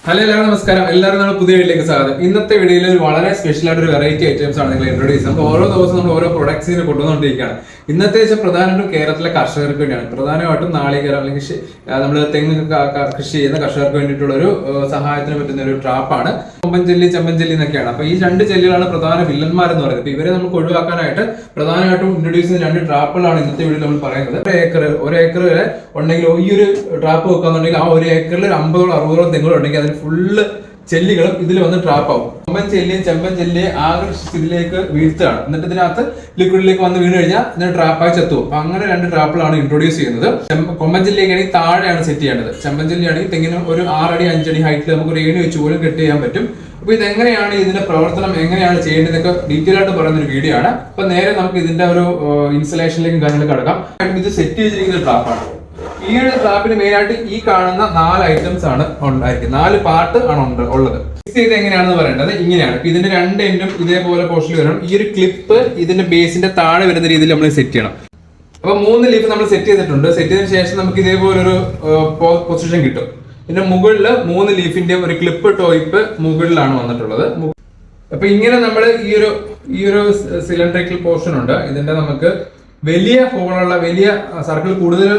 Hello എല്ലാവരും നമസ്കാരം. എല്ലാവരും നമ്മൾ പുതിയ വീഡിയോയിലേക്ക് സ്വാഗതം. ഇന്നത്തെ വീഡിയോയിൽ ഒരു വളരെ സ്പെഷ്യൽ ആയിട്ട് ഒരു വെറൈറ്റി ഐറ്റംസ് ആണ് നിങ്ങൾ ഇൻട്രോഡ്യൂസ് ചെയ്യുന്നത്. ഓരോ ദിവസം നമ്മൾ ഓരോ പ്രൊഡക്ട്സിനെ കൊണ്ടുവന്നുകൊണ്ടിരിക്കുകയാണ്. ഇന്നത്തെ വെച്ചാൽ പ്രധാനമായിട്ടും കേരളത്തിലെ കർഷകർക്ക് വേണ്ടിയാണ്. പ്രധാനമായിട്ടും നാളികേരം അല്ലെങ്കിൽ നമ്മൾ തെങ്ങ് കൃഷി ചെയ്യുന്ന കർഷകർക്ക് വേണ്ടിയിട്ടുള്ള ഒരു സഹായത്തിന് പറ്റുന്ന ഒരു ട്രാപ്പാണ്. കൊമ്പൻചെല്ലി, ചെമ്പൻചെല്ലി എന്നൊക്കെയാണ്. അപ്പൊ ഈ രണ്ട് ചെല്ലികളാണ് പ്രധാന വില്ലന്മാരെന്ന് പറയുന്നത്. അപ്പൊ ഇവരെ നമുക്ക് ഒഴിവാക്കാനായിട്ട് പ്രധാനമായിട്ടും ഇൻട്രൊഡ്യൂസ് ചെയ്യുന്ന രണ്ട് ട്രാപ്പുകളാണ് ഇന്നത്തെ വീഡിയോയിൽ നമ്മൾ പറയുന്നത്. ഒരു ഏക്കർ വരെ ഉണ്ടെങ്കിൽ ഈ ഒരു ട്രാപ്പ് വെക്കാന്നുണ്ടെങ്കിൽ ആ ഒരു ഏക്കറിൽ 50ഓളം 60ഓളം തെങ്ങുകൾ ഉണ്ടെങ്കിൽ അതിന് ഫുള്ള് ചെല്ലികളും ഇതിൽ വന്ന് ട്രാപ്പ് ആവും. കൊമ്പൻ ചെല്ലിയും ചെമ്പൻ ചെല്ലിയെ ആകെ ഇതിലേക്ക് വീഴ്ത്തുകയാണ്. എന്നിട്ട് ഇതിനകത്ത് ലിക്വിഡിലേക്ക് വന്ന് വീണ് കഴിഞ്ഞാൽ ഇതിന് ട്രാപ്പായി ചത്തുവും. അപ്പൊ അങ്ങനെ രണ്ട് ട്രാപ്പുകളാണ് ഇൻട്രൊഡ്യൂസ് ചെയ്യുന്നത്. കൊമ്പൻ ചെല്ലിയൊക്കെയാണെങ്കിൽ താഴെയാണ് സെറ്റ് ചെയ്യേണ്ടത്. ചെമ്പൻ ചെല്ലിയാണെങ്കിൽ തെങ്ങിന് ഒരു 6 അടി 5 അടി ഹൈറ്റിൽ നമുക്ക് ഒരു ഏണി വെച്ച് പോലും കെട്ട് ചെയ്യാൻ പറ്റും. അപ്പൊ ഇതെങ്ങനെയാണ് ഇതിന്റെ പ്രവർത്തനം എങ്ങനെയാണ് ചെയ്യേണ്ടതൊക്കെ ഡീറ്റെയിൽ ആയിട്ട് പറയുന്ന ഒരു വീഡിയോ ആണ്. അപ്പൊ നേരെ നമുക്ക് ഇതിന്റെ ഒരു ഇൻസ്റ്റലേഷനിലേക്കും കാര്യങ്ങൾ കിടക്കാം. ഇത് സെറ്റ് ചെയ്തിരിക്കുന്ന ട്രാപ്പാണ്. ഈ ഒരു ട്രാപ്പിന് മെയിൻ ആയിട്ട് ഈ കാണുന്ന 4 ഐറ്റംസ് ആണ് ഉണ്ടായിരിക്കും. 4 പാർട്ട് ആണ് ഉള്ളത്. ഫിക്സ് ചെയ്ത് എങ്ങനെയാണെന്ന് പറയേണ്ടത് ഇങ്ങനെയാണ്. ഇതിന്റെ രണ്ട് എൻഡും ഇതേപോലെ പോർഷനിൽ വരണം. ഈ ഒരു ക്ലിപ്പ് ഇതിന്റെ ബേസിന്റെ താഴെ വരുന്ന രീതിയിൽ നമ്മൾ സെറ്റ് ചെയ്യണം. അപ്പൊ 3 ലീഫ് നമ്മൾ സെറ്റ് ചെയ്തിട്ടുണ്ട്. സെറ്റ് ചെയ്തതിനു ശേഷം നമുക്ക് ഇതേപോലൊരു പൊസിഷൻ കിട്ടും. ഇതിന്റെ മുകളിൽ 3 ലീഫിന്റെ ഒരു ക്ലിപ്പ് ടോയിപ്പ് മുകളിലാണ് വന്നിട്ടുള്ളത്. അപ്പൊ ഇങ്ങനെ നമ്മൾ ഈ ഒരു സിലിണ്ടറിക്കൽ പോർഷൻ ഉണ്ട്. ഇതിന്റെ നമുക്ക് വലിയ ഹോളുള്ള വലിയ സർക്കിൾ കൂടുതൽ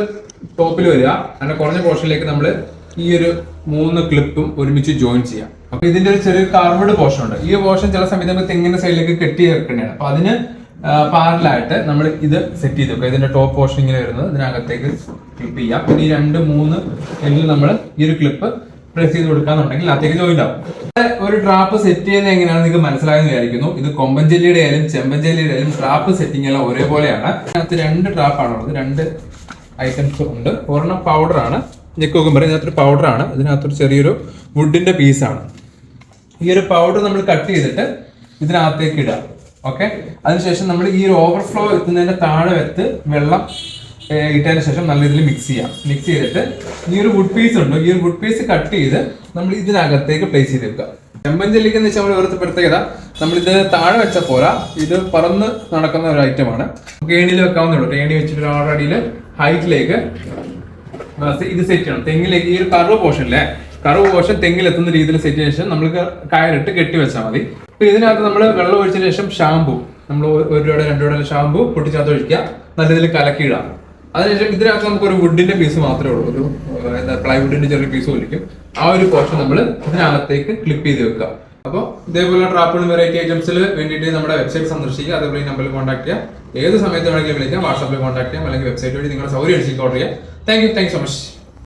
ടോപ്പിൽ വരിക. അങ്ങനെ കുറഞ്ഞ പോർഷനിലേക്ക് നമ്മൾ ഈ ഒരു 3 ക്ലിപ്പും ഒരുമിച്ച് ജോയിൻ ചെയ്യാം. അപ്പൊ ഇതിന്റെ ഒരു ചെറിയ കാർബഡ് പോർഷൻ ഉണ്ട്. ഈ പോർഷൻ ചില സമയത്ത് നമുക്ക് തെങ്ങിന്റെ സൈഡിലേക്ക് കെട്ടി വെക്കേണ്ടതാണ്. അപ്പൊ അതിന് പാരലായിട്ട് നമ്മൾ ഇത് സെറ്റ് ചെയ്ത് വെക്കുക. ഇതിന്റെ ടോപ്പ് പോർഷൻ ഇങ്ങനെ വരുന്നത് ഇതിനകത്തേക്ക് ക്ലിപ്പ് ചെയ്യാം. പിന്നെ ഈ 2, 3 എല്ലാം നമ്മൾ ഈ ഒരു ക്ലിപ്പ് പ്രസ് ചെയ്ത് കൊടുക്കാന്നുണ്ടെങ്കിൽ അകത്തേക്ക് ജോയിൻ ആവും. ഒരു ട്രാപ്പ് സെറ്റ് ചെയ്യുന്നത് എങ്ങനെയാണെന്ന് നിങ്ങൾക്ക് മനസ്സിലായെന്ന് വിചാരിക്കുന്നു. ഇത് കൊമ്പൻചെല്ലിയുടെ ആയാലും ചെമ്പൻചെല്ലിയുടെ ആയാലും ട്രാപ്പ് സെറ്റിംഗ് എല്ലാം ഒരേപോലെയാണ്. അതിനകത്ത് 2 ട്രാപ്പാണുള്ളത്. 2 ഐറ്റംസ് ഉണ്ട്. ഒരെണ്ണം പൗഡറാണ്, ഞെക്കൊക്കെ പറയും. ഇതിനകത്തൊരു പൗഡറാണ്. ഇതിനകത്തൊരു ചെറിയൊരു വുഡിന്റെ പീസാണ്. ഈ ഒരു പൗഡർ നമ്മൾ കട്ട് ചെയ്തിട്ട് ഇതിനകത്തേക്ക് ഇടാം. ഓക്കെ, അതിനുശേഷം നമ്മൾ ഈ ഒരു ഓവർഫ്ലോ എത്തുന്നതിന്റെ താഴെ വെത്ത് വെള്ളം ഇട്ടതിന് ശേഷം നല്ല രീതിയിൽ മിക്സ് ചെയ്യാം. മിക്സ് ചെയ്തിട്ട് ഈ ഒരു വുഡ് പീസ് ഉണ്ട്. ഈ ഒരു വുഡ് പീസ് കട്ട് ചെയ്ത് നമ്മൾ ഇതിനകത്തേക്ക് പ്ലേസ് ചെയ്ത് വെക്കുക. ചെമ്പൻചെല്ലിക്ക് എന്ന് വെച്ചാൽ ഒരു പ്രത്യേകത, നമ്മളിത് താഴെ വെച്ച പോരാ, ഇത് പറന്ന് നടക്കുന്ന ഒരു ഐറ്റമാണ്. നമുക്ക് ഏണിയിൽ വെക്കാവുന്നേ ഉള്ളൂ. ഏണി വെച്ചിട്ട് 6 അടിയിൽ ഹൈറ്റിലേക്ക് ഇത് സെറ്റ് ചെയ്യണം. തെങ്ങിലേക്ക് ഈ ഒരു കർവ് പോർഷൻ തെങ്ങിലെത്തുന്ന രീതിയിൽ സെറ്റ് ചെയ്ത ശേഷം നമ്മൾക്ക് കയറിട്ട് കെട്ടി വെച്ചാൽ മതി. അപ്പൊ ഇതിനകത്ത് നമ്മൾ വെള്ളം ഒഴിച്ചതിന് ശേഷം ഷാമ്പു, നമ്മൾ 1 രൂപയുടെ 2 രൂപയുടെ ഷാമ്പു പൊട്ടിച്ചകത്ത് ഒഴിക്കുക. നല്ല രീതിയിൽ കലക്കിയിടാം. അതിനുശേഷം ഇതിനകത്ത് നമുക്ക് ഒരു വുഡിന്റെ പീസ് മാത്രമേ ഉള്ളൂ. ഒരു പ്ലൈവുഡിന്റെ ചെറിയ പീസ് ഒലിക്കും. ആ ഒരു പോർഷൻ നമ്മൾ ഇതിനകത്തേക്ക് ക്ലിപ്പ് ചെയ്ത് വെക്കുക. അപ്പോൾ ഇതേപോലെ ട്രാപ്പുകളും വെറൈറ്റി ഐറ്റംസിൽ വേണ്ടിയിട്ട് നമ്മുടെ വെബ്സൈറ്റ് സന്ദർശിക്കുക. അതേപോലെ ഈ നമ്പറിൽ കോൺടാക്ട് ചെയ്യുക. ഏത് സമയത്ത് വേണമെങ്കിലും വിളിക്കാം. വാട്സാപ്പിൽ കോൺടാക്ട് ചെയ്യാം, അല്ലെങ്കിൽ വെബ്സൈറ്റ് വഴി നിങ്ങളുടെ സൗകര്യം അനുസരിച്ച് ഓർഡർ ചെയ്യാം. Thank you so much.